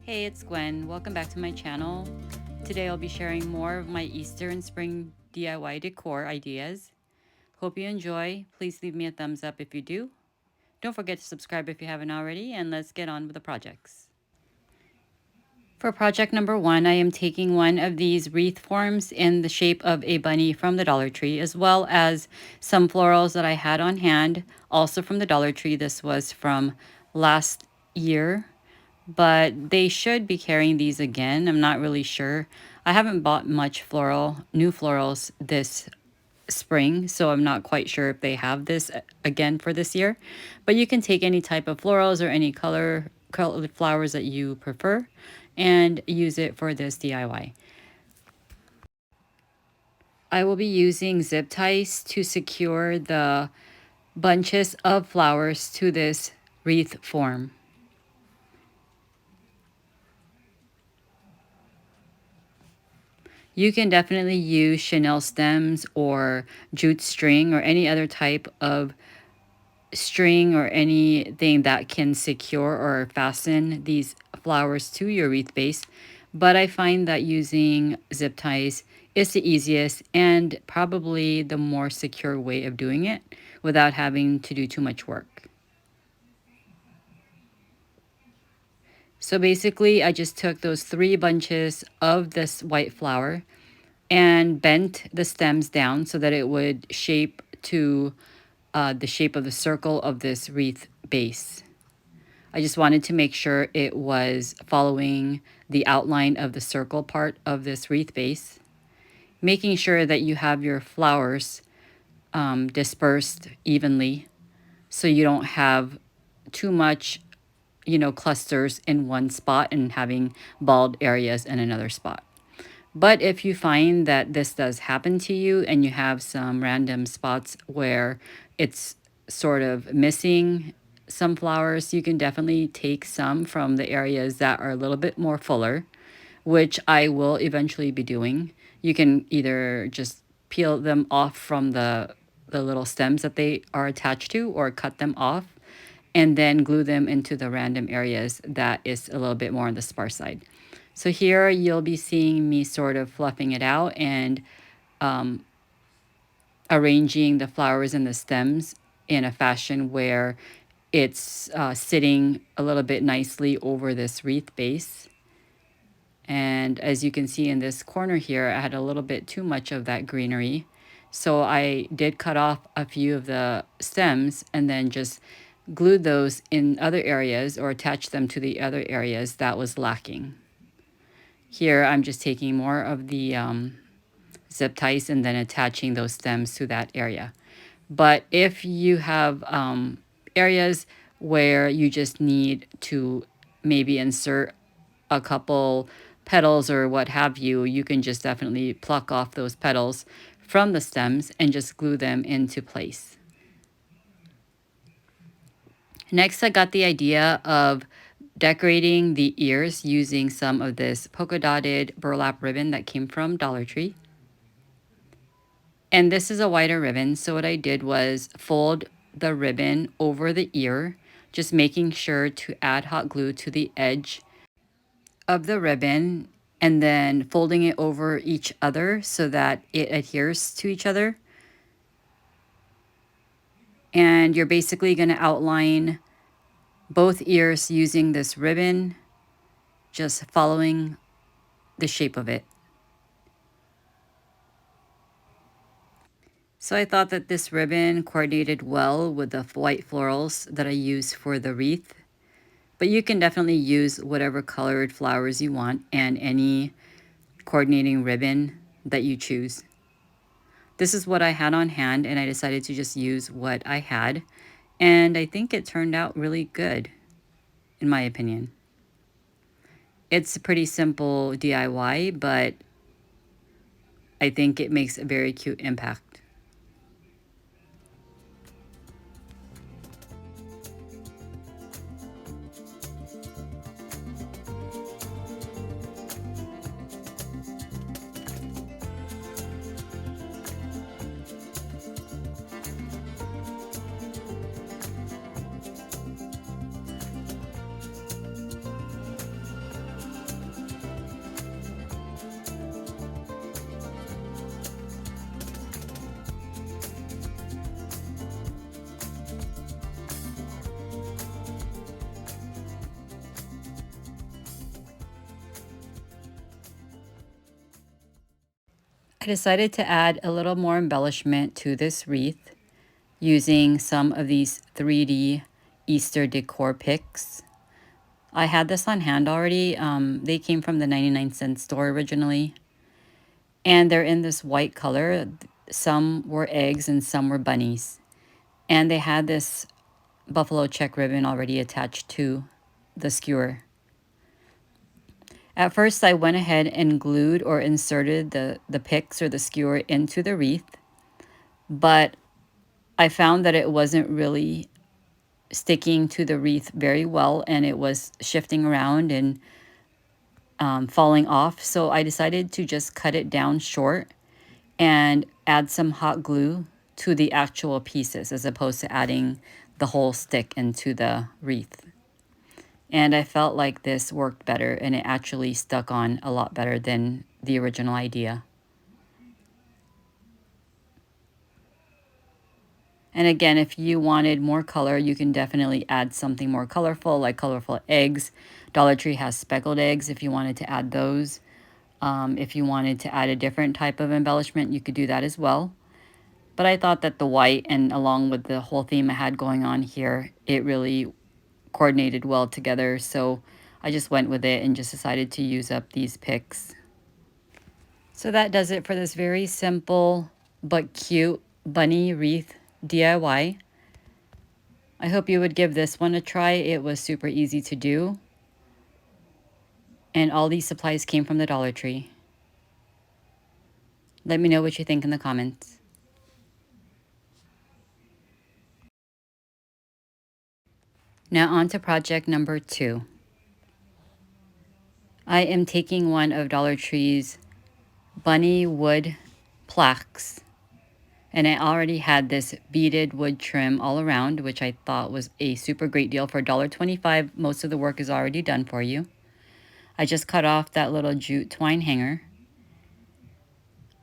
Hey, it's Gwen. Welcome back to my channel. Today I'll be sharing more of my Easter and spring DIY decor ideas. Hope you enjoy. Please leave me a thumbs up if you do. Don't forget to subscribe if you haven't already, and let's get on with the projects. For project number 1, I am taking one of these wreath forms in the shape of a bunny from the Dollar Tree, as well as some florals that I had on hand, also from the Dollar Tree. This was from last year, but they should be carrying these again. I'm not really sure. I haven't bought much new florals this spring, so I'm not quite sure if they have this again for this year. But you can take any type of florals or any colored flowers that you prefer and use it for this DIY. I will be using zip ties to secure the bunches of flowers to this wreath form. You can definitely use chenille stems or jute string or any other type of string or anything that can secure or fasten these flowers to your wreath base. But I find that using zip ties is the easiest and probably the more secure way of doing it without having to do too much work. So basically, I just took those 3 bunches of this white flower and bent the stems down so that it would shape to the shape of the circle of this wreath base. I just wanted to make sure it was following the outline of the circle part of this wreath base, making sure that you have your flowers dispersed evenly so you don't have too much, clusters in one spot and having bald areas in another spot. But if you find that this does happen to you and you have some random spots where it's sort of missing some flowers, you can definitely take some from the areas that are a little bit more fuller, which I will eventually be doing. You can either just peel them off from the little stems that they are attached to or cut them off and then glue them into the random areas that is a little bit more on the sparse side. So here you'll be seeing me sort of fluffing it out and arranging the flowers and the stems in a fashion where it's sitting a little bit nicely over this wreath base. And as you can see in this corner here, I had a little bit too much of that greenery. So I did cut off a few of the stems and then just glued those in other areas or attached them to the other areas that was lacking. Here I'm just taking more of the zip ties and then attaching those stems to that area. But if you have areas where you just need to maybe insert a couple petals or what have you, you can just definitely pluck off those petals from the stems and just glue them into place. Next, I got the idea of decorating the ears using some of this polka dotted burlap ribbon that came from Dollar Tree. And this is a wider ribbon, so what I did was fold the ribbon over the ear, just making sure to add hot glue to the edge of the ribbon and then folding it over each other so that it adheres to each other. And you're basically going to outline both ears using this ribbon, just following the shape of it. So I thought that this ribbon coordinated well with the white florals that I use for the wreath. But you can definitely use whatever colored flowers you want and any coordinating ribbon that you choose. This is what I had on hand and I decided to just use what I had. And I think it turned out really good, in my opinion. It's a pretty simple DIY, but I think it makes a very cute impact. I decided to add a little more embellishment to this wreath using some of these 3D Easter decor picks. I had this on hand already. They came from the 99-cent store originally. And they're in this white color. Some were eggs and some were bunnies. And they had this buffalo check ribbon already attached to the skewer. At first, I went ahead and glued or inserted the picks or the skewer into the wreath, but I found that it wasn't really sticking to the wreath very well, and it was shifting around and falling off. So I decided to just cut it down short and add some hot glue to the actual pieces as opposed to adding the whole stick into the wreath. And I felt like this worked better and it actually stuck on a lot better than the original idea. And again, if you wanted more color, you can definitely add something more colorful, like colorful eggs. Dollar Tree has speckled eggs if you wanted to add those. If you wanted to add a different type of embellishment, you could do that as well. But I thought that the white and along with the whole theme I had going on here, it really coordinated well together. So I just went with it and just decided to use up these picks. So that does it for this very simple but cute bunny wreath DIY. I hope you would give this one a try. It was super easy to do. And all these supplies came from the Dollar Tree. Let me know what you think in the comments. Now on to project number 2. I am taking one of Dollar Tree's bunny wood plaques. And I already had this beaded wood trim all around, which I thought was a super great deal for $1.25. Most of the work is already done for you. I just cut off that little jute twine hanger.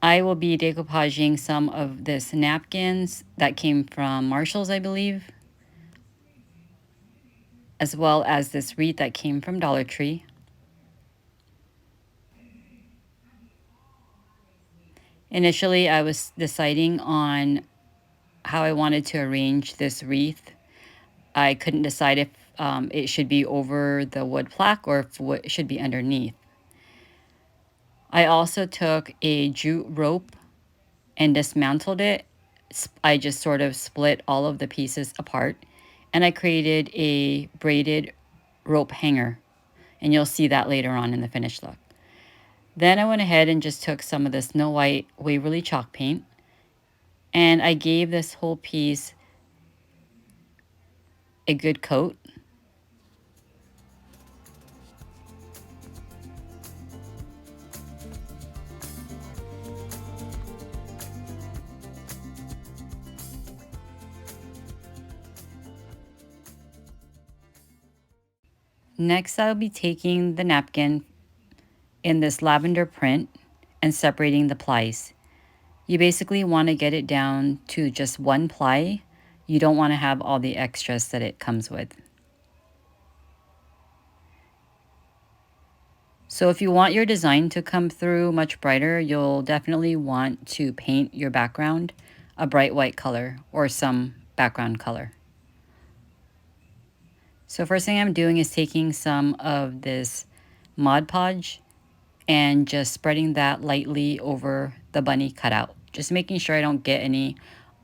I will be decoupaging some of this napkins that came from Marshall's, I believe, as well as this wreath that came from Dollar Tree. Initially, I was deciding on how I wanted to arrange this wreath. I couldn't decide if it should be over the wood plaque or if it should be underneath. I also took a jute rope and dismantled it. I just sort of split all of the pieces apart and I created a braided rope hanger, and you'll see that later on in the finished look. Then I went ahead and just took some of the Snow White Waverly chalk paint and I gave this whole piece a good coat. Next, I'll be taking the napkin in this lavender print and separating the plies. You basically want to get it down to just one ply. You don't want to have all the extras that it comes with. So if you want your design to come through much brighter, you'll definitely want to paint your background a bright white color or some background color. So first thing I'm doing is taking some of this Mod Podge and just spreading that lightly over the bunny cutout. Just making sure I don't get any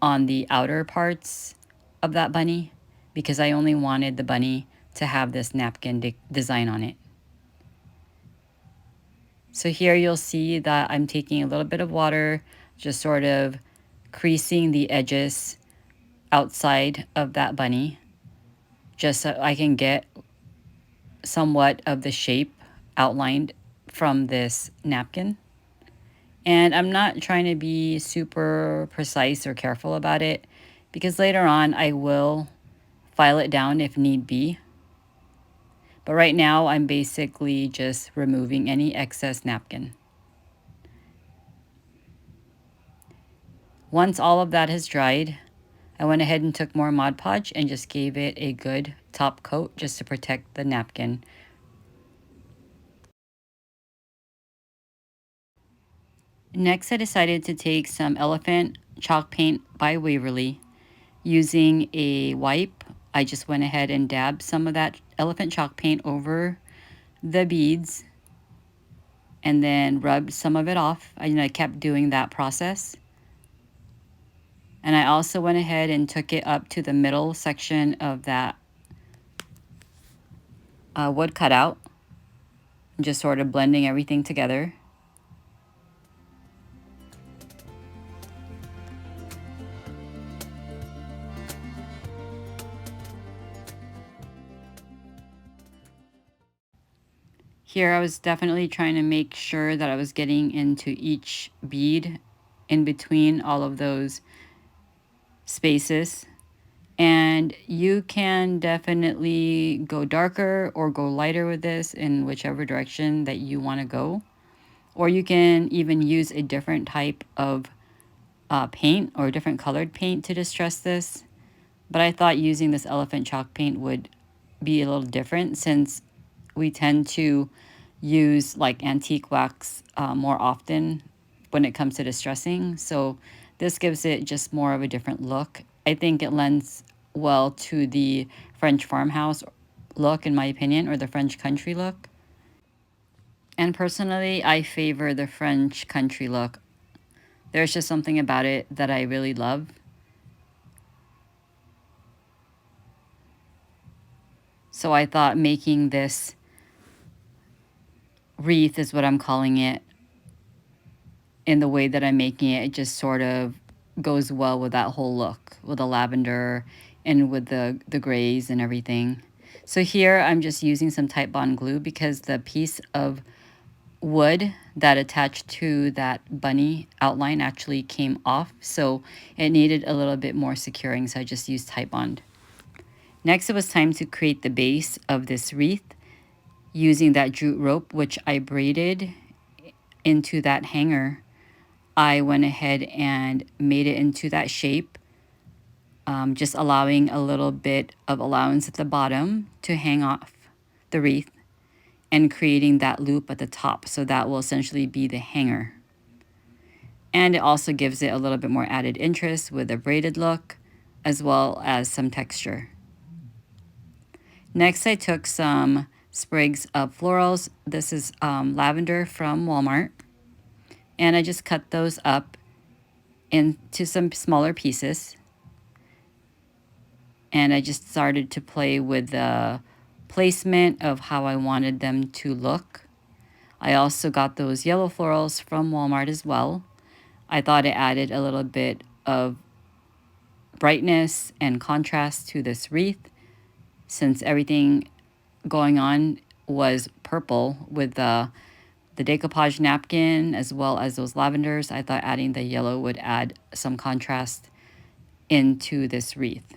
on the outer parts of that bunny because I only wanted the bunny to have this napkin design on it. So here you'll see that I'm taking a little bit of water, just sort of creasing the edges outside of that bunny, just so I can get somewhat of the shape outlined from this napkin. And I'm not trying to be super precise or careful about it because later on I will file it down if need be. But right now I'm basically just removing any excess napkin. Once all of that has dried, I went ahead and took more Mod Podge and just gave it a good top coat just to protect the napkin. Next, I decided to take some elephant chalk paint by Waverly. Using a wipe, I just went ahead and dabbed some of that elephant chalk paint over the beads and then rubbed some of it off. I kept doing that process. And I also went ahead and took it up to the middle section of that wood cutout, just sort of blending everything together. Here I was definitely trying to make sure that I was getting into each bead in between all of those spaces. And you can definitely go darker or go lighter with this in whichever direction that you want to go. Or you can even use a different type of paint or different colored paint to distress this. But I thought using this elephant chalk paint would be a little different since we tend to use like antique wax more often when it comes to distressing. So this gives it just more of a different look. I think it lends well to the French farmhouse look, in my opinion, or the French country look. And personally, I favor the French country look. There's just something about it that I really love. So I thought making this wreath is what I'm calling it. In the way that I'm making it, it just sort of goes well with that whole look, with the lavender and with the grays and everything. So here I'm just using some Titebond glue because the piece of wood that attached to that bunny outline actually came off, so it needed a little bit more securing, so I just used Titebond. Next, it was time to create the base of this wreath using that jute rope, which I braided into that hanger. I went ahead and made it into that shape, just allowing a little bit of allowance at the bottom to hang off the wreath and creating that loop at the top. So that will essentially be the hanger. And it also gives it a little bit more added interest with a braided look as well as some texture. Next, I took some sprigs of florals. This is lavender from Walmart. And I just cut those up into some smaller pieces. And I just started to play with the placement of how I wanted them to look. I also got those yellow florals from Walmart as well. I thought it added a little bit of brightness and contrast to this wreath since everything going on was purple with the decoupage napkin as well as those lavenders. I thought adding the yellow would add some contrast into this wreath.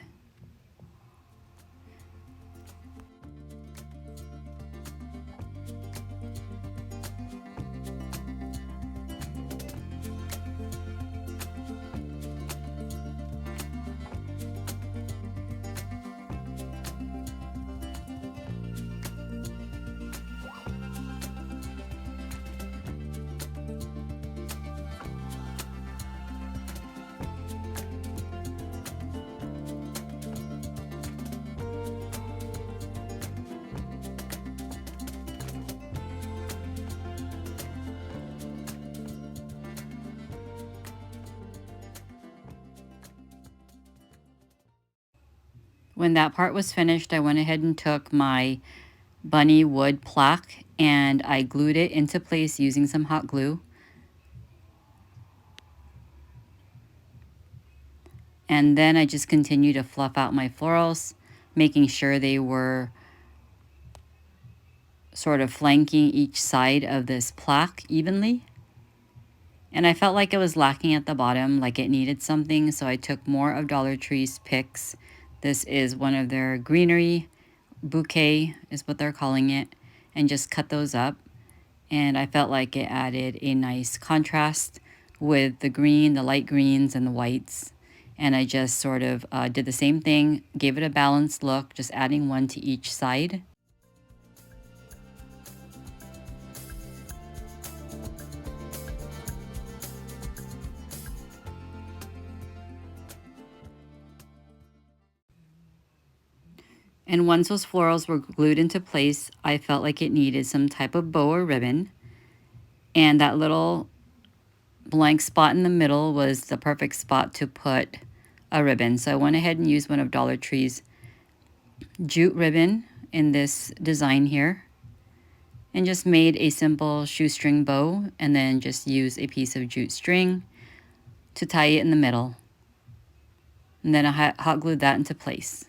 When that part was finished, I went ahead and took my bunny wood plaque and I glued it into place using some hot glue. And then I just continued to fluff out my florals, making sure they were sort of flanking each side of this plaque evenly. And I felt like it was lacking at the bottom, like it needed something, so I took more of Dollar Tree's picks. This is one of their greenery bouquet is what they're calling it, and just cut those up. And I felt like it added a nice contrast with the green, the light greens, and the whites. And I just sort of did the same thing, gave it a balanced look, just adding one to each side. And once those florals were glued into place, I felt like it needed some type of bow or ribbon. And that little blank spot in the middle was the perfect spot to put a ribbon. So I went ahead and used one of Dollar Tree's jute ribbon in this design here. And just made a simple shoestring bow, and then just use a piece of jute string to tie it in the middle. And then I hot glued that into place.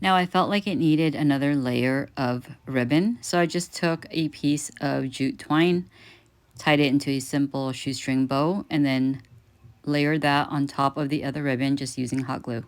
Now I felt like it needed another layer of ribbon, so I just took a piece of jute twine, tied it into a simple shoestring bow, and then layered that on top of the other ribbon just using hot glue.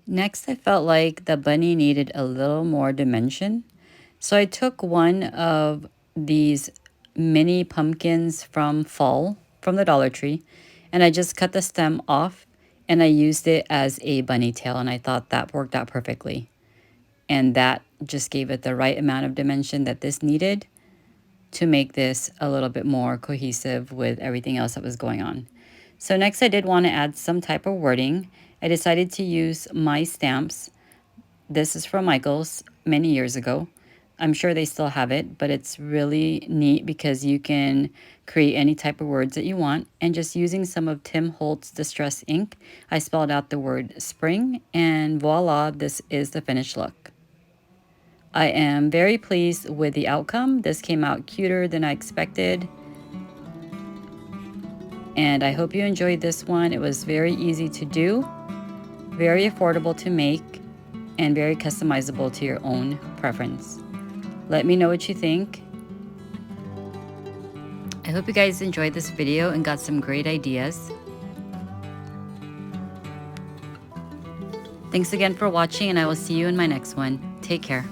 Next, I felt like the bunny needed a little more dimension. So I took one of these mini pumpkins from fall from the Dollar Tree, and I just cut the stem off and I used it as a bunny tail, and I thought that worked out perfectly. And that just gave it the right amount of dimension that this needed to make this a little bit more cohesive with everything else that was going on. So next I did want to add some type of wording. I decided to use my stamps. This is from Michael's many years ago. I'm sure they still have it, but it's really neat because you can create any type of words that you want. And just using some of Tim Holtz Distress ink, I spelled out the word spring, and voila, this is the finished look. I am very pleased with the outcome. This came out cuter than I expected. And I hope you enjoyed this one. It was very easy to do, very affordable to make, and very customizable to your own preference. Let me know what you think. I hope you guys enjoyed this video and got some great ideas. Thanks again for watching, and I will see you in my next one. Take care.